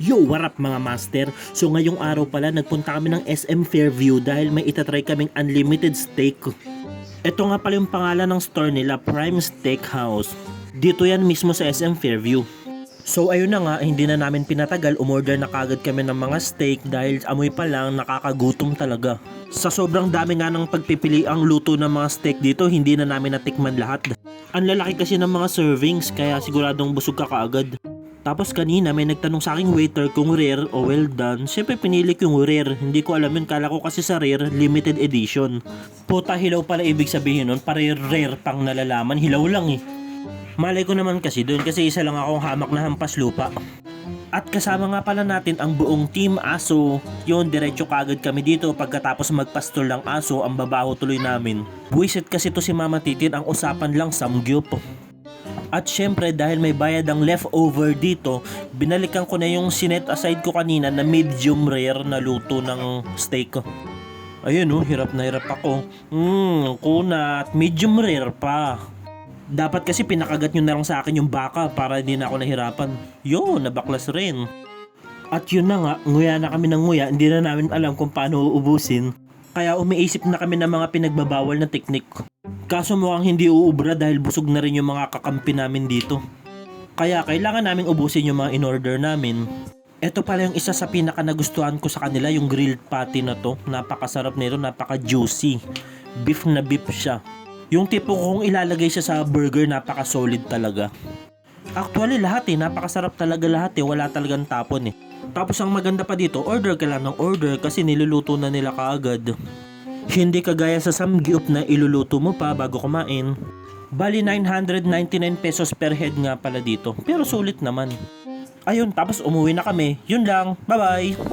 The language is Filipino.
Yo, what up mga master? So ngayong araw pala nagpunta kami ng SM Fairview dahil may itatry kaming unlimited steak. Ito nga pala yung pangalan ng store nila, Prime Steakhouse. Dito yan mismo sa SM Fairview. So ayun na nga, hindi na namin pinatagal, umorder na kagad kami ng mga steak dahil amoy pa lang nakakagutom talaga. Sa sobrang dami nga ng pagpipili ang luto ng mga steak dito, hindi na namin natikman lahat. Ang lalaki kasi ng mga servings kaya siguradong busog ka kaagad. Tapos kanina may nagtanong sa aking waiter kung rare o well done. Siyempre pinili ko yung rare. Hindi ko alam yun. Kala ko kasi sa rare, limited edition. Puta, hilaw pala ibig sabihin nun. Para rare pang nalalaman. Hilaw lang eh. Malay ko naman kasi doon kasi isa lang akong hamak na hampas lupa. At kasama nga pala natin ang buong team aso. Yun, diretso kagad kami dito. Pagkatapos magpastol ng aso, ang babaho tuloy namin. Buwisit kasi to si Mama Titin, ang usapan lang samgyup. At syempre dahil may bayad ang leftover dito, binalikan ko na yung sinet aside ko kanina na medium rare na luto ng steak. Ayun oh, hirap na hirap ako. Kunat, medium rare pa. Dapat kasi pinakagat nyo na lang sa akin yung baka para hindi na ako nahirapan. Yo, nabaklas rin. At yun na nga, nguya na kami ng nguya, hindi na namin alam kung paano uubusin. Kaya umiisip na kami ng mga pinagbabawal na teknik. Kaso mukhang hindi uubra dahil busog na rin yung mga kakampi namin dito. Kaya kailangan naming ubusin yung mga in-order namin. Ito pala yung isa sa pinaka nagustuhan ko sa kanila, yung grilled patty na to. Napakasarap nito, napaka-juicy. Beef na beef siya. Yung tipo kung ilalagay siya sa burger, napaka-solid talaga. Actually lahat napakasarap talaga lahat wala talagang tapon Tapos ang maganda pa dito, order ka lang ng order kasi niluluto na nila kaagad. Hindi kagaya sa samgyup na iluluto mo pa bago kumain. Bali 999 pesos per head nga pala dito, pero sulit naman. Ayun, tapos umuwi na kami. Yun lang, bye bye!